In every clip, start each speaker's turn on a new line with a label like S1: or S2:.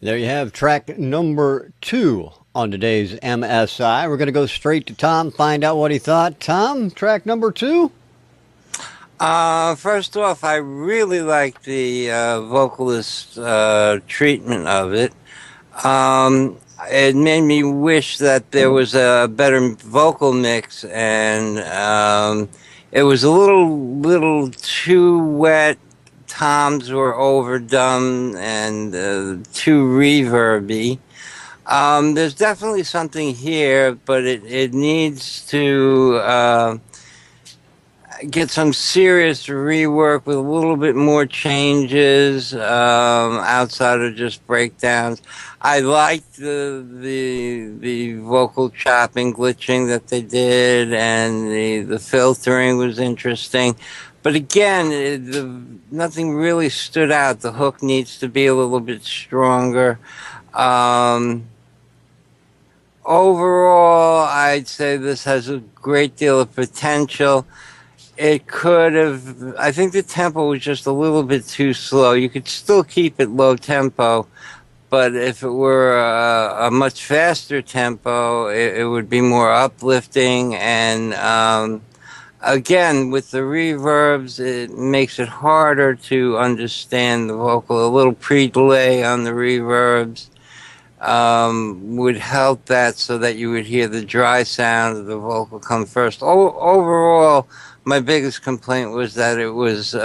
S1: There you have track number 2 on today's MSI. We're going to go straight to Tom, find out what he thought. Tom, track number 2?
S2: First off, I really like the vocalist treatment of it. It made me wish that there was a better vocal mix, and it was a little too wet. Toms were overdone and too reverby. There's definitely something here, but it needs to get some serious rework with a little bit more changes outside of just breakdowns. I liked the vocal chopping, glitching that they did, and the filtering was interesting. But again, nothing really stood out. The hook needs to be a little bit stronger. Overall, I'd say this has a great deal of potential. It could have, I think the tempo was just a little bit too slow. You could still keep it low tempo, but if it were a much faster tempo, it would be more uplifting. And again, with the reverbs, it makes it harder to understand the vocal. A little pre-delay on the reverbs would help that, so that you would hear the dry sound of the vocal come first. Overall, my biggest complaint was that it was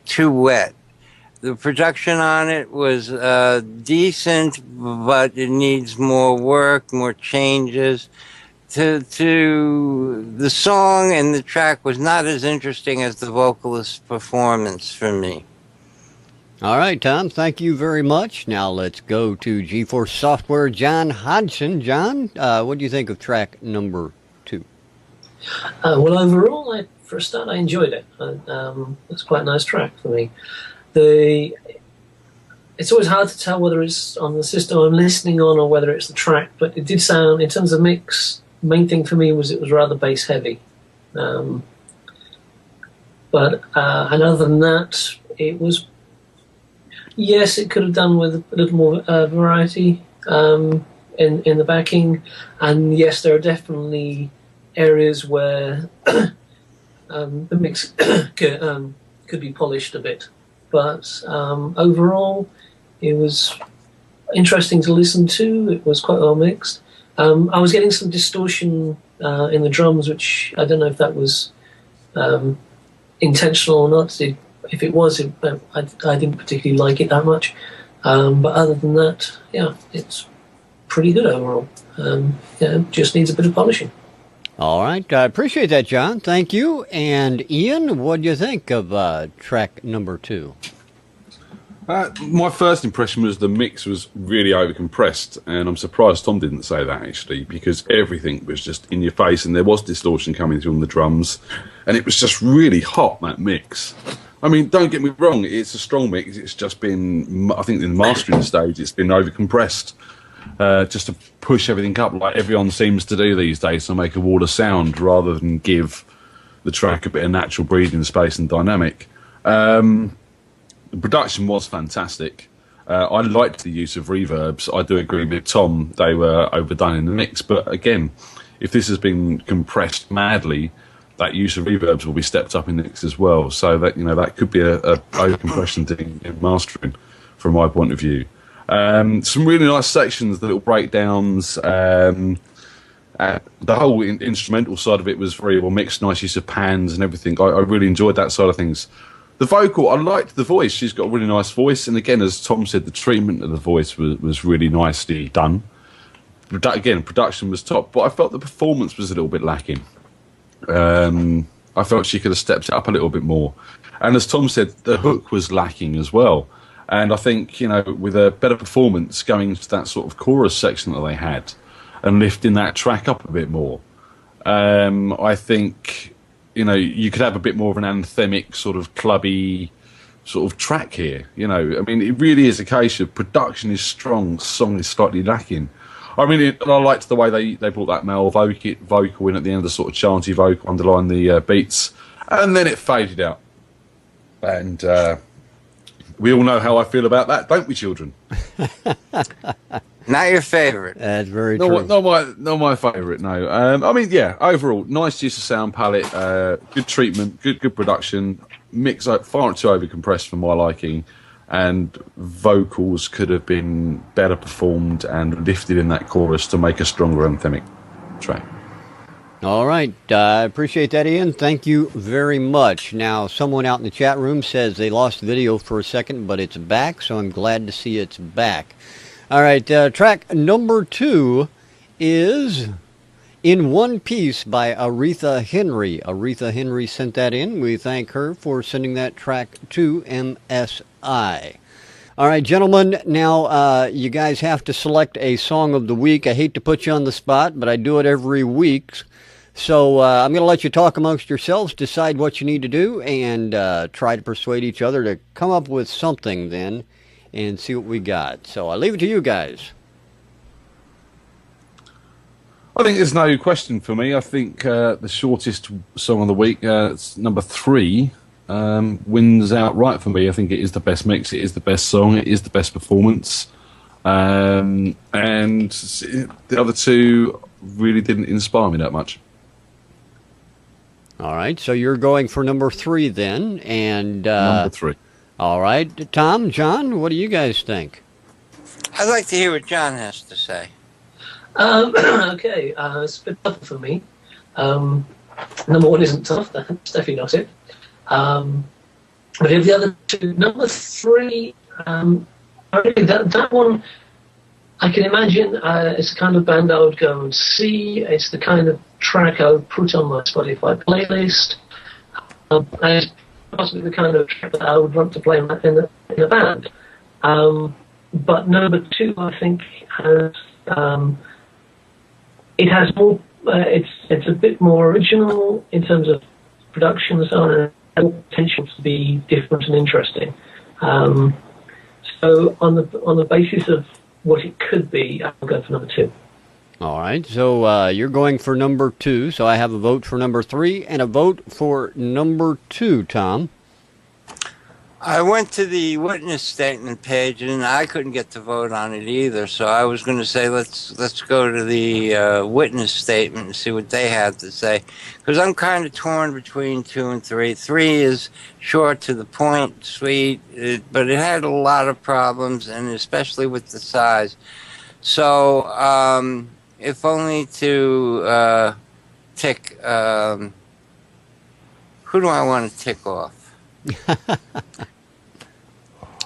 S2: too wet. The production on it was decent, but it needs more work, more changes. To the song and the track was not as interesting as the vocalist's performance for me.
S1: All right, Tom, thank you very much. Now let's go to GeForce Software, Jon Hodgson. John, what do you think of track number 2?
S3: Well, overall, for a start, I enjoyed it. It's quite a nice track for me. It's always hard to tell whether it's on the system I'm listening on or whether it's the track, but it did sound, in terms of mix, the main thing for me was it was rather bass heavy. And other than that, it was, yes, it could have done with a little more variety in the backing, and yes, there are definitely areas where the mix could be polished a bit, but overall it was interesting to listen to. It was quite well mixed. I was getting some distortion in the drums, which I don't know if that was intentional or not. If it was, I didn't particularly like it that much, but other than that, yeah, it's pretty good overall. Just needs a bit of polishing.
S1: All right, I appreciate that, John. Thank you. And Ian, what do you think of track number 2?
S4: My first impression was the mix was really overcompressed, and I'm surprised Tom didn't say that, actually, because everything was just in your face, and there was distortion coming through on the drums, and it was just really hot, that mix. I mean, don't get me wrong, it's a strong mix. It's just been, I think in the mastering stage, it's been overcompressed. Just to push everything up like everyone seems to do these days, to make a wall of sound rather than give the track a bit of natural breathing space and dynamic. The production was fantastic. I liked the use of reverbs. I do agree with Tom, they were overdone in the mix, but again, if this has been compressed madly, that use of reverbs will be stepped up in the mix as well, so that, you know, that could be a over-compression thing in mastering from my point of view. Some really nice sections, the little breakdowns, the whole instrumental side of it was very well mixed, nice use of pans and everything. I really enjoyed that side of things. The vocal, I liked the voice. She's got a really nice voice, and again, as Tom said, the treatment of the voice was really nicely done. Again, production was top, but I felt the performance was a little bit lacking. I felt she could have stepped it up a little bit more. And as Tom said, the hook was lacking as well. And I think, you know, with a better performance going to that sort of chorus section that they had and lifting that track up a bit more, I think, you know, you could have a bit more of an anthemic sort of clubby sort of track here. You know, I mean, it really is a case of production is strong, song is slightly lacking. I mean, I liked the way they brought that male vocal in at the end, the sort of chanty vocal underlying the beats, and then it faded out. And We all know how I feel about that, don't we, children?
S2: Not your favorite.
S1: That's very true.
S4: Not my favourite. No. I mean, yeah. Overall, nice use of sound palette, good treatment, good production. Mix far too over compressed for my liking, and vocals could have been better performed and lifted in that chorus to make a stronger anthemic track.
S1: All right. I appreciate that, Ian. Thank you very much. Now, someone out in the chat room says they lost the video for a second, but it's back, so I'm glad to see it's back. All right. Track number 2 is In One Piece by Aretha Henry. Aretha Henry sent that in. We thank her for sending that track to MSI. All right, gentlemen, now you guys have to select a song of the week. I hate to put you on the spot, but I do it every week. So I'm going to let you talk amongst yourselves, decide what you need to do, and try to persuade each other to come up with something then and see what we got. So I leave it to you guys.
S4: I think there's no question for me. I think the shortest song of the week, it's number 3, wins outright for me. I think it is the best mix, it is the best song, it is the best performance. And the other 2 really didn't inspire me that much.
S1: All right, so you're going for number 3 then, and
S4: number 3.
S1: All right, Tom, John, what do you guys think?
S2: I'd like to hear what John has to say.
S3: Okay, it's a bit tough for me. Number 1 isn't tough, that's definitely not it. But if the other 2, number 3, really that one, I can imagine it's the kind of band I would go and see. It's the kind of track I would put on my Spotify playlist. And it's possibly the kind of track that I would want to play in a band. But number 2, I think, has it has more. It's a bit more original in terms of production and so on, and has more potential to be different and interesting. So on the basis of what it could be, I'll go for number 2.
S1: All right, so you're going for number 2, so I have a vote for number 3 and a vote for number 2, Tom.
S2: I went to the witness statement page and I couldn't get to vote on it either. So I was going to say let's go to the witness statement and see what they had to say, because I'm kind of torn between 2 and 3. 3 is short, to the point, sweet, but it had a lot of problems, and especially with the size. So if only to tick, who do I want to tick off?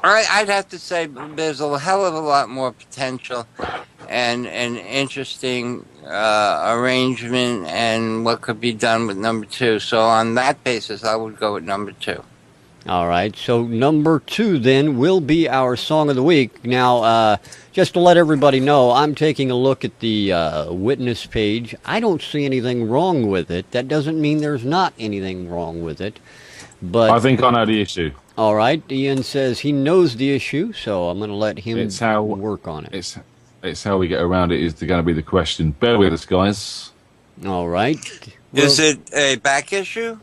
S2: I'd have to say there's a hell of a lot more potential and an interesting arrangement and what could be done with number 2. So on that basis, I would go with number 2.
S1: All right, so number 2 then will be our song of the week. Now, just to let everybody know, I'm taking a look at the witness page. I don't see anything wrong with it. That doesn't mean there's not anything wrong with it. But
S4: I think I know the issue.
S1: All right, Ian says he knows the issue, so I'm going to let him work on it.
S4: It's how we get around it is going to be the question. Bear with us, guys.
S1: All right.
S2: Is it a back issue?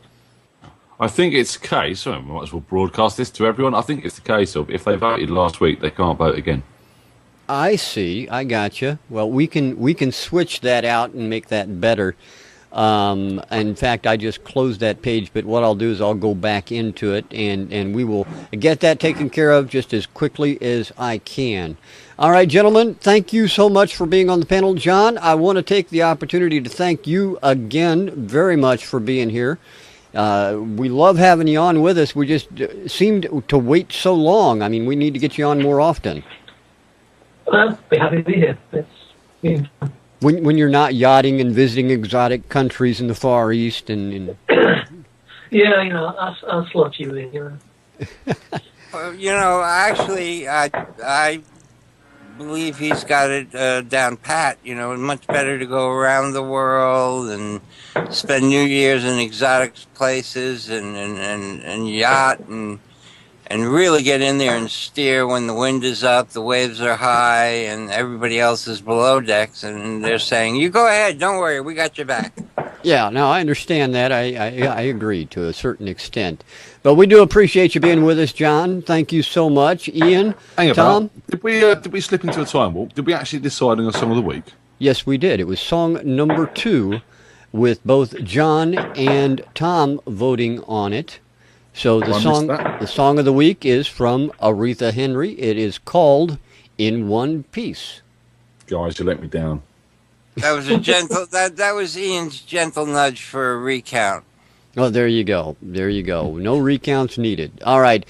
S4: I think it's a case, so I might as well broadcast this to everyone. I think it's the case of if they voted last week, they can't vote again.
S1: I see. I gotcha. Well, we can switch that out and make that better. In fact, I just closed that page, but what I'll do is I'll go back into it, and we will get that taken care of just as quickly as I can. All right, gentlemen, thank you so much for being on the panel. John, I want to take the opportunity to thank you again very much for being here. We love having you on with us. We just seemed to wait so long. I mean, we need to get you on more often.
S3: Well, be happy to be here. It's been fun.
S1: When you're not yachting and visiting exotic countries in the Far East and
S3: Yeah, I'll slot you in,
S2: Well, actually, I believe he's got it down pat. It's much better to go around the world and spend New Year's in exotic places and yacht and really get in there and steer when the wind is up, the waves are high, and everybody else is below decks, and they're saying, "You go ahead, don't worry, we got your back."
S1: Yeah, no, I understand that. I agree to a certain extent. But we do appreciate you being with us, John. Thank you so much. Ian,
S4: Hang
S1: Tom?
S4: about. Did we slip into a time warp? Did we actually decide on a song of the week?
S1: Yes, we did. It was song number 2 with both John and Tom voting on it. So
S4: I missed that.
S1: the song of the week is from Aretha Henry. It is called In One Piece.
S4: Guys, you let me down.
S2: That was a gentle. That was Ian's gentle nudge for a recount.
S1: Oh, there you go. There you go. No recounts needed. All right.